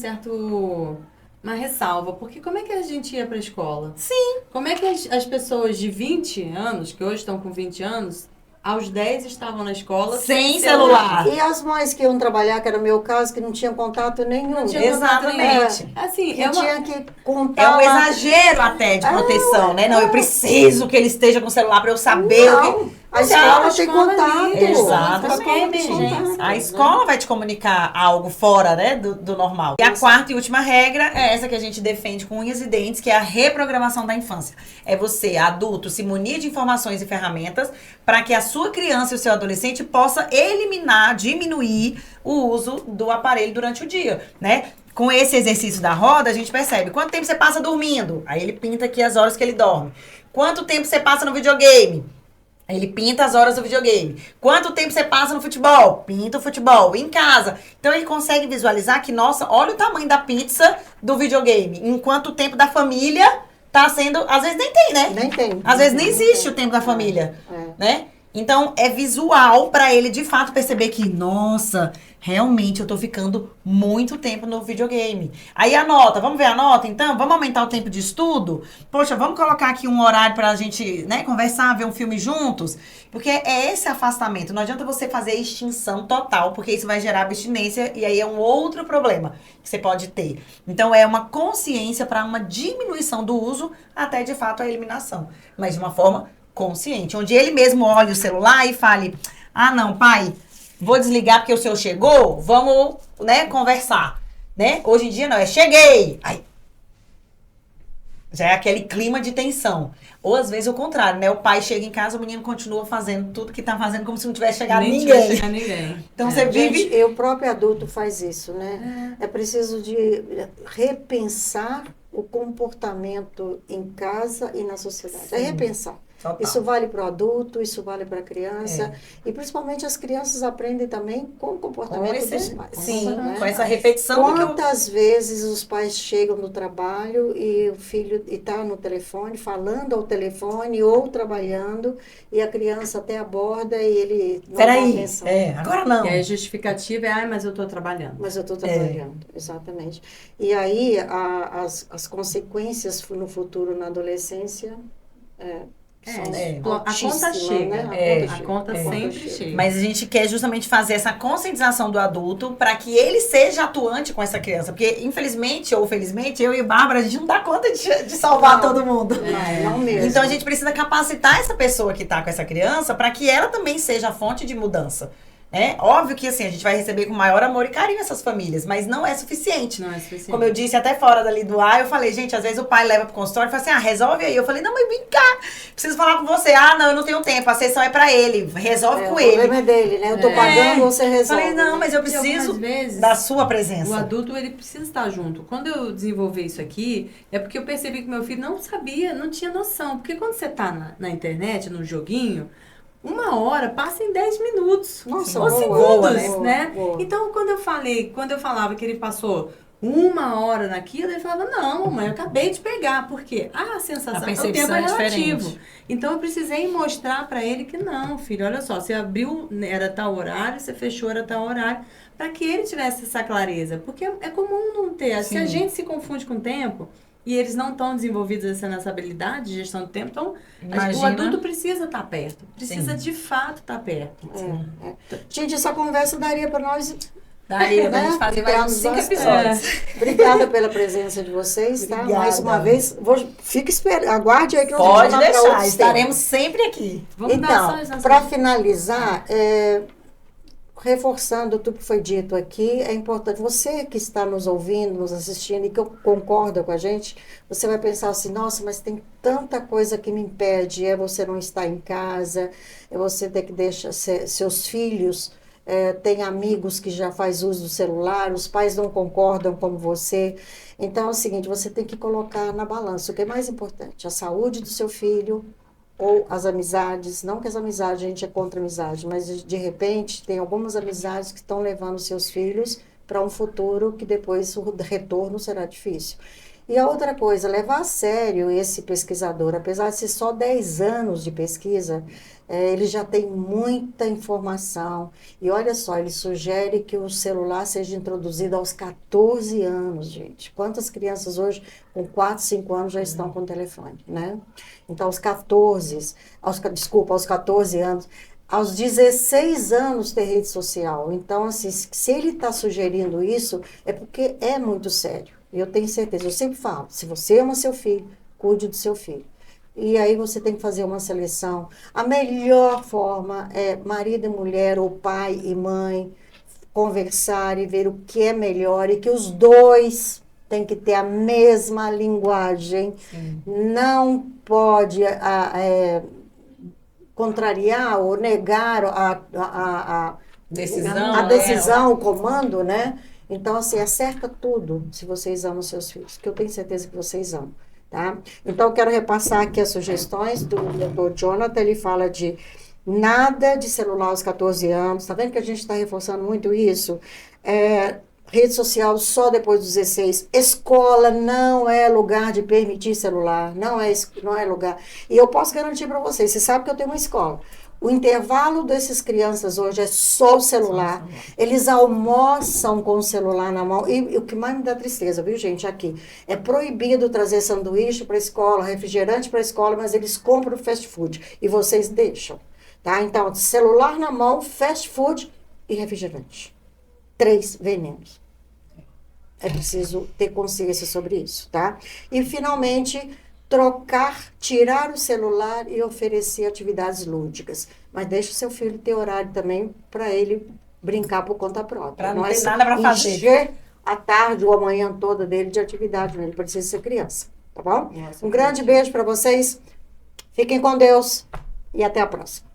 Speaker 2: uma ressalva, porque como é que a gente ia para a escola?
Speaker 3: Sim.
Speaker 2: Como é que as pessoas de 20 anos, que hoje estão com 20 anos, aos 10 estavam na escola
Speaker 3: sem celular.
Speaker 1: E as mães que iam trabalhar, que era o meu caso, que não tinham contato nenhum.
Speaker 2: Não tinha
Speaker 3: Exatamente.
Speaker 2: Assim,
Speaker 1: que tinha que contar.
Speaker 3: É um exagero até de proteção, né? Não, eu preciso que ele esteja com o celular para eu saber o que...
Speaker 1: A escola tem contato.
Speaker 3: Exatamente. A escola vai te comunicar algo fora, né, do normal. E a quarta e última regra é essa que a gente defende com unhas e dentes, que é a reprogramação da infância. É você, adulto, se munir de informações e ferramentas para que a sua criança e o seu adolescente possa eliminar, diminuir o uso do aparelho durante o dia, né? Com esse exercício da roda, a gente percebe quanto tempo você passa dormindo. Aí ele pinta aqui as horas que ele dorme. Quanto tempo você passa no videogame? Ele pinta as horas do videogame. Quanto tempo você passa no futebol? Pinta o futebol. Em casa. Então ele consegue visualizar que, nossa, olha o tamanho da pizza do videogame. Enquanto o tempo da família tá sendo... Às vezes nem tem, né?
Speaker 1: Nem tem.
Speaker 3: Às vezes nem existe o tempo da família. Né? Então é visual para ele de fato perceber que, nossa, realmente eu tô ficando muito tempo no videogame. Aí a nota, vamos ver a nota então? Vamos aumentar o tempo de estudo? Poxa, vamos colocar aqui um horário pra gente, né, conversar, ver um filme juntos? Porque é esse afastamento. Não adianta você fazer extinção total, porque isso vai gerar abstinência e aí é um outro problema que você pode ter. Então é uma consciência para uma diminuição do uso até de fato a eliminação. Mas de uma forma consciente, onde ele mesmo olhe o celular e fale, ah não, pai, vou desligar porque o senhor chegou, vamos, né, conversar, né? Hoje em dia não, é cheguei. Aí, já é aquele clima de tensão. Ou às vezes o contrário, né? O pai chega em casa, o menino continua fazendo tudo que tá fazendo como se não tivesse chegado
Speaker 2: Nem
Speaker 3: ninguém.
Speaker 2: vai chegar ninguém.
Speaker 3: Então você vive...
Speaker 1: Gente, e o próprio adulto faz isso, né? É preciso de repensar o comportamento em casa e na sociedade. É
Speaker 3: Sim.
Speaker 1: repensar.
Speaker 3: Total.
Speaker 1: Isso vale para o adulto, isso vale para a criança. E principalmente as crianças aprendem também com o comportamento dos pais.
Speaker 3: Sim,
Speaker 1: né?
Speaker 3: com essa repetição do que eu...
Speaker 1: Quantas vezes os pais chegam do trabalho e o filho está no telefone, falando ao telefone ou trabalhando, e a criança até aborda e ele não dá
Speaker 3: Peraí,
Speaker 1: atenção.
Speaker 3: agora não.
Speaker 2: E aí a justificativa é, mas eu tô trabalhando.
Speaker 1: Mas eu estou trabalhando, exatamente. E aí as consequências no futuro, na adolescência, são
Speaker 2: A conta
Speaker 1: altíssimas,
Speaker 2: chega.
Speaker 1: né?
Speaker 2: A conta sempre chega.
Speaker 3: Mas a gente quer justamente fazer essa conscientização do adulto para que ele seja atuante com essa criança. Porque, infelizmente ou felizmente, eu e Bárbara, a gente não dá conta de salvar todo mundo.
Speaker 1: Não mesmo.
Speaker 3: Então a gente precisa capacitar essa pessoa que está com essa criança para que ela também seja a fonte de mudança. Óbvio que assim, a gente vai receber com maior amor e carinho essas famílias, mas não é suficiente.
Speaker 2: Não é suficiente.
Speaker 3: Como eu disse, até fora dali do ar, eu falei, gente, às vezes o pai leva pro consultório e fala assim, resolve aí. Eu falei, não, mas vem cá, preciso falar com você. Não, eu não tenho tempo, a sessão é pra ele, resolve com
Speaker 1: O
Speaker 3: ele.
Speaker 1: problema é dele, né? Eu tô pagando, você resolve.
Speaker 3: Falei, não, mas eu
Speaker 2: E
Speaker 3: preciso
Speaker 2: algumas vezes,
Speaker 3: da sua presença.
Speaker 2: o adulto, ele precisa estar junto. Quando eu desenvolvi isso aqui, é porque eu percebi que meu filho não sabia, não tinha noção. Porque quando você tá na internet, no joguinho, 1 hora passa em 10 minutos.
Speaker 1: Nossa,
Speaker 2: ou
Speaker 1: boa,
Speaker 2: segundos,
Speaker 1: boa,
Speaker 2: né?
Speaker 1: boa.
Speaker 2: Então, quando eu falava que ele passou 1 hora naquilo, ele falava, não, mamãe, eu acabei de pegar. Por quê? A sensação,
Speaker 3: A
Speaker 2: o
Speaker 3: percepção
Speaker 2: tempo é
Speaker 3: é
Speaker 2: relativo.
Speaker 3: diferente.
Speaker 2: Então, eu precisei mostrar pra ele que não, filho, olha só, você abriu, era tal horário, você fechou, era tal horário, para que ele tivesse essa clareza. Porque é comum não ter. Se a gente se confunde com o tempo, e eles não estão desenvolvidos nessa habilidade de gestão do tempo, então o adulto precisa estar perto. Precisa de fato estar perto.
Speaker 1: Gente, essa conversa daria para nós.
Speaker 3: Daria pra gente fazer mais uns 5 episódios.
Speaker 1: Obrigada pela presença de vocês, tá?
Speaker 3: Obrigada.
Speaker 1: Mais uma vez, fique esperando, aguarde aí que nós
Speaker 3: Pode
Speaker 1: vamos falar pra
Speaker 3: deixar,
Speaker 1: outros
Speaker 3: estaremos
Speaker 1: temas.
Speaker 3: sempre aqui.
Speaker 2: Vamos dar
Speaker 1: Então, para finalizar, reforçando tudo que foi dito aqui, é importante, você que está nos ouvindo, nos assistindo e que concorda com a gente, você vai pensar assim, nossa, mas tem tanta coisa que me impede, você não estar em casa, você ter que deixar seus filhos, tem amigos que já faz uso do celular, os pais não concordam como você. Então é o seguinte, você tem que colocar na balança o que é mais importante, a saúde do seu filho, ou as amizades, não que as amizades, a gente é contra a amizade, mas de repente tem algumas amizades que estão levando seus filhos para um futuro que depois o retorno será difícil. E a outra coisa, levar a sério esse pesquisador, apesar de ser só 10 anos de pesquisa, ele já tem muita informação. E olha só, ele sugere que o celular seja introduzido aos 14 anos, gente. Quantas crianças hoje, com 4, 5 anos, já estão com telefone, né? Então, aos 14 anos, aos 16 anos ter rede social. Então, assim, se ele está sugerindo isso, é porque é muito sério. Eu tenho certeza, eu sempre falo, se você ama seu filho, cuide do seu filho. E aí você tem que fazer uma seleção. A melhor forma é marido e mulher, ou pai e mãe, conversar e ver o que é melhor e que os dois têm que ter a mesma linguagem. Sim. Não pode contrariar ou negar a decisão, o comando, né? Então, assim, acerta tudo se vocês amam seus filhos, que eu tenho certeza que vocês amam. Tá? Então, eu quero repassar aqui as sugestões do Dr. Jonathan. Ele fala de nada de celular aos 14 anos. Tá vendo que a gente está reforçando muito isso? Rede social só depois dos 16. Escola não é lugar de permitir celular. Não é lugar. E eu posso garantir para vocês, você sabe que eu tenho uma escola. O intervalo dessas crianças hoje é só o celular. Eles almoçam com o celular na mão. E o que mais me dá tristeza, viu, gente, aqui, é proibido trazer sanduíche para a escola, refrigerante para a escola, mas eles compram fast food. E vocês deixam, tá? Então, celular na mão, fast food e refrigerante. 3 venenos. É preciso ter consciência sobre isso, tá? E, finalmente, tirar o celular e oferecer atividades lúdicas. Mas deixa o seu filho ter horário também para ele brincar por conta própria.
Speaker 3: Pra não ter nada pra fazer.
Speaker 1: Encher a tarde ou a manhã toda dele de atividade, né? Ele precisa ser criança, tá bom?
Speaker 2: Nossa,
Speaker 1: Um grande beijo para vocês. Fiquem com Deus e até a próxima.